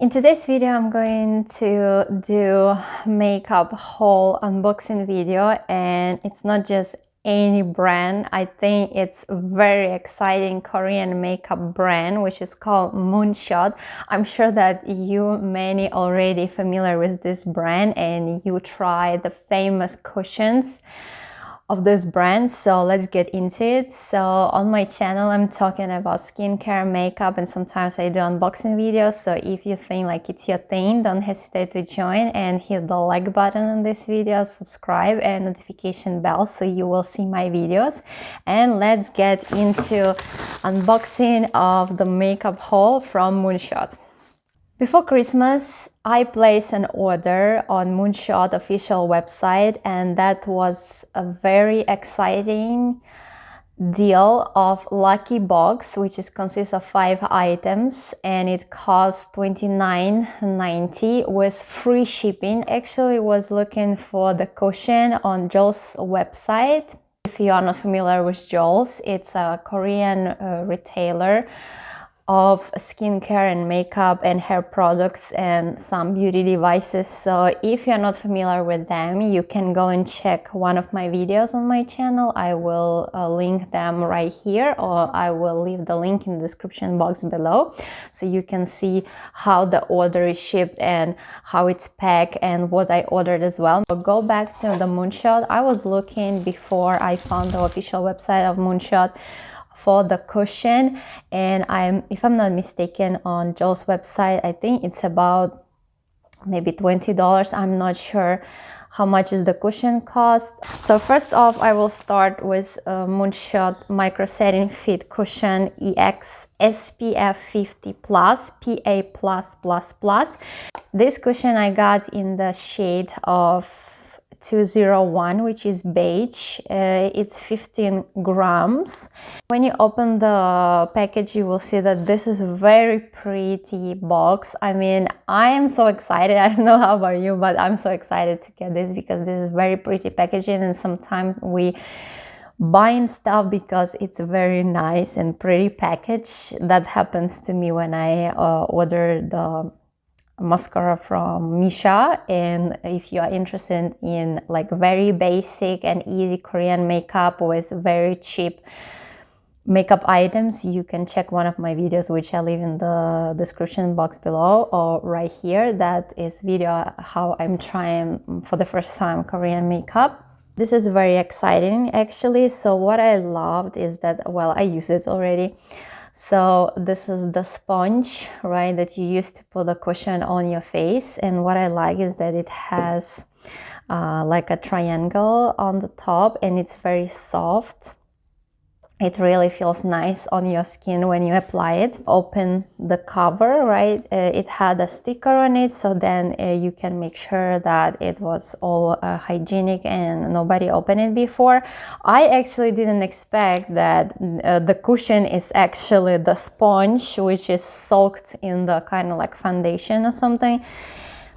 In today's video, I'm going to do makeup haul unboxing video, and it's not just any brand. I think it's a very exciting Korean makeup brand which is called Moonshot. I'm sure that you many already familiar with this brand and you try the famous cushions of this brand, so let's get into it. So on my channel I'm talking about skincare, makeup, and sometimes I do unboxing videos. So if you think like it's your thing, don't hesitate to join and hit the like button on this video, subscribe and notification bell so you will see my videos. And let's get into unboxing of the makeup haul from Moonshot. Before Christmas, I placed an order on Moonshot official website, and that was a very exciting deal of lucky box, which consists of 5 items, and it cost $29.90 with free shipping. Actually was looking for the cushion on Joel's website. If you are not familiar with Joel's, it's a Korean retailer of skincare and makeup and hair products and some beauty devices. So if you're not familiar with them, you can go and check one of my videos on my channel. I will link them right here, or I will leave the link in the description box below so you can see how the order is shipped and how it's packed and what I ordered as well. I'll go back to the Moonshot. I was looking before I found the official website of Moonshot for the cushion, and if I'm not mistaken, on Joel's website I think it's about maybe $20. I'm not sure how much is the cushion cost. So first off, I will start with Moonshot Microsetting Fit Cushion EX SPF 50 plus PA+++. This cushion I got in the shade of 201, which is beige. It's 15 grams. When you open the package, you will see that this is a very pretty box. I mean, I am so excited. I don't know how about you, but I'm so excited to get this because this is very pretty packaging, and sometimes we buying stuff because it's a very nice and pretty package. That happens to me when I order the mascara from Misha. And if you are interested in like very basic and easy Korean makeup with very cheap makeup items, you can check one of my videos which I leave in the description box below or right here. That is video how I'm trying for the first time Korean makeup. This is very exciting actually. So what I loved is that, well, I used it already. So this is the sponge, right, that you use to put the cushion on your face. And what I like is that it has like a triangle on the top, and it's very soft. It really feels nice on your skin when you apply it. Open the cover, right? It had a sticker on it, so then you can make sure that it was all hygienic and nobody opened it before. I actually didn't expect that the cushion is actually the sponge, which is soaked in the kind of like foundation or something.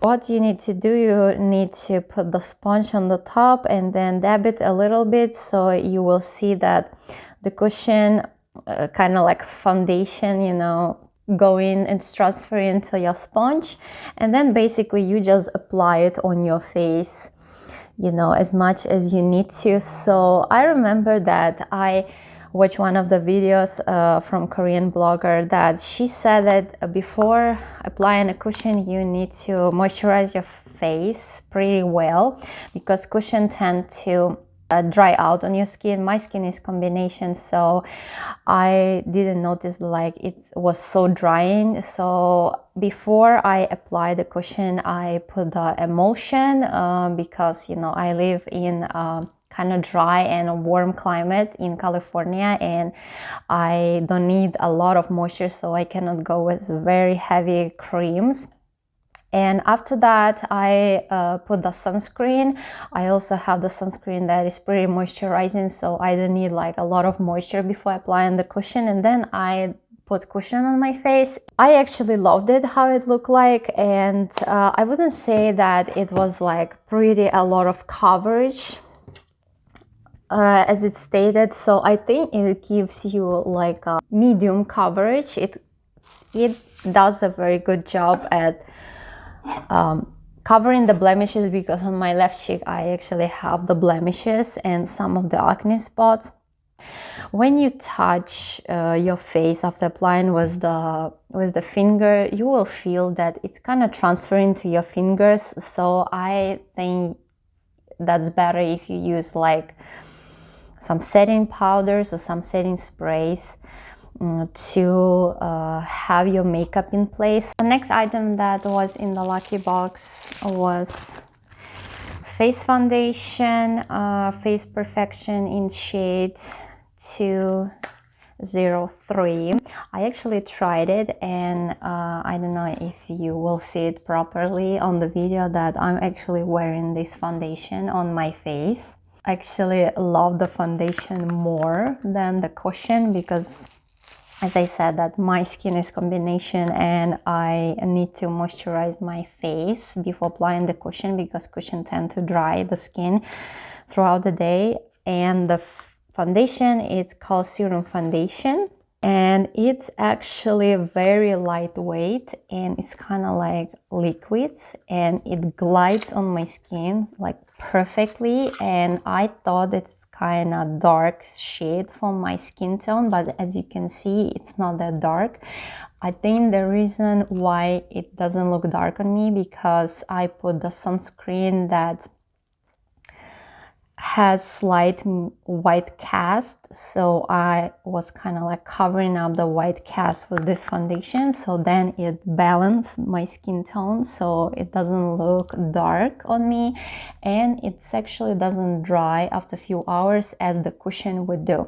What you need to do, you need to put the sponge on the top and then dab it a little bit, so you will see that the cushion kind of like foundation, you know, going and transferring to your sponge. And then basically you just apply it on your face, you know, as much as you need to. So I remember that I watched one of the videos from Korean blogger that she said that before applying a cushion you need to moisturize your face pretty well, because cushion tend to dry out on your skin. My skin is combination, so I didn't notice like it was so drying. So before I apply the cushion, I put the emulsion because, you know, I live in kind of dry and warm climate in California, and I don't need a lot of moisture, so I cannot go with very heavy creams. And after that, I put the sunscreen. I also have the sunscreen that is pretty moisturizing, so I don't need like a lot of moisture before applying the cushion. And then I put cushion on my face. I actually loved it, how it looked like, and I wouldn't say that it was like pretty a lot of coverage as it stated. So I think it gives you like a medium coverage. it does a very good job at covering the blemishes, because on my left cheek I actually have the blemishes and some of the acne spots. When you touch your face after applying with the finger, you will feel that it's kind of transferring to your fingers. So I think that's better if you use like some setting powders or some setting sprays to have your makeup in place. The next item that was in the lucky box was face foundation, Face Perfection in shade 203. I actually tried it, and I don't know if you will see it properly on the video that I'm actually wearing this foundation on my face. I actually love the foundation more than the cushion, because as I said, that my skin is combination and I need to moisturize my face before applying the cushion, because cushion tend to dry the skin throughout the day. And the foundation, it's called Serum foundation, and it's actually very lightweight and it's kind of like liquid, and it glides on my skin like perfectly. And I thought it's kind of dark shade for my skin tone, but as you can see, it's not that dark. I think the reason why it doesn't look dark on me, because I put the sunscreen that has slight white cast, so I was kind of like covering up the white cast with this foundation, so then it balanced my skin tone so it doesn't look dark on me, and it actually doesn't dry after a few hours as the cushion would do.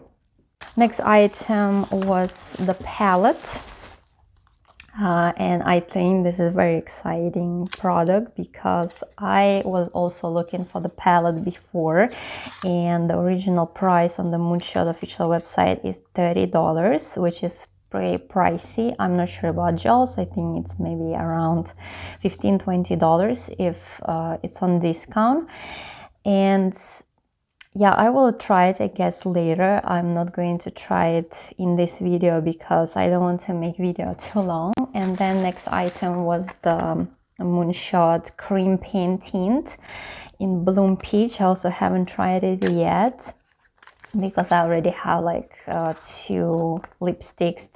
Next item was the palette. And I think this is a very exciting product, because I was also looking for the palette before, and the original price on the Moonshot official website is $30, which is pretty pricey. I'm not sure about gels. I think it's maybe around $15–20 if it's on discount. And yeah, I will try it, I guess, later. I'm not going to try it in this video because I don't want to make video too long. And then next item was the Moonshot Cream Paint Tint in Bloom Peach. I also haven't tried it yet, because I already have like 2 lipsticks,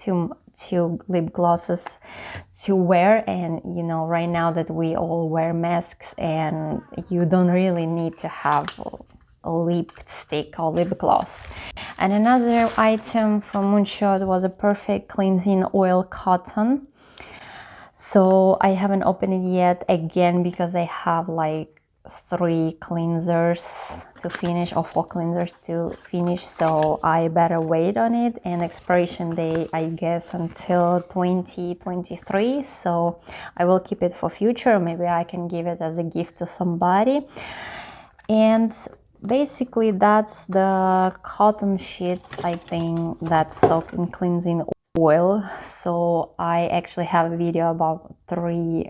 two lip glosses to wear, and you know, right now that we all wear masks, and you don't really need to have a lipstick or lip gloss. And another item from Moonshot was a Perfect Cleansing Oil Cotton. So I haven't opened it yet, again because I have like 3 cleansers to finish, or 4 cleansers to finish, so I better wait on it. And expiration date, I guess, until 2023, so I will keep it for future. Maybe I can give it as a gift to somebody. And basically that's the cotton sheets, I think, that soak in cleansing oil. So I actually have a video about 3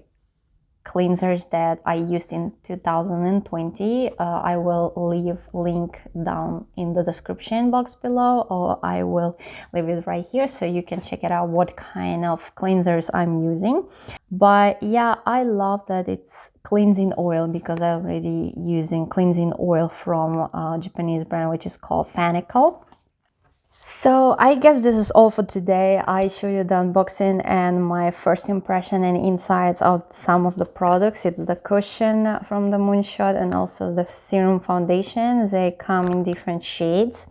cleansers that I used in 2020. I will leave link down in the description box below, or I will leave it right here so you can check it out what kind of cleansers I'm using. But yeah, I love that it's cleansing oil, because I'm already using cleansing oil from a Japanese brand which is called Fanical. So I guess this is all for today. I show you the unboxing and my first impression and insights of some of the products. It's the cushion from the Moonshot and also the Serum foundation. They come in different shades.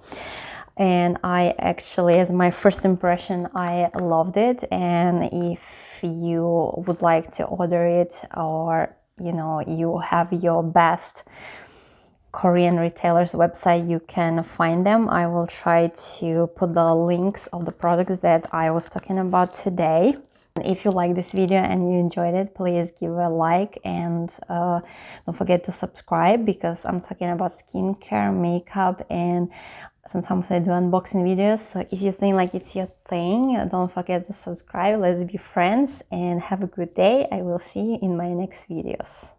And I actually, as my first impression, I loved it. And if you would like to order it, or you know, you have your best Korean retailers website, you can find them. I will try to put the links of the products that I was talking about today. If you like this video and you enjoyed it, please give a like, and don't forget to subscribe, because I'm talking about skincare, makeup, and sometimes I do unboxing videos. So if you think like it's your thing, don't forget to subscribe. Let's be friends and have a good day. I will see you in my next videos.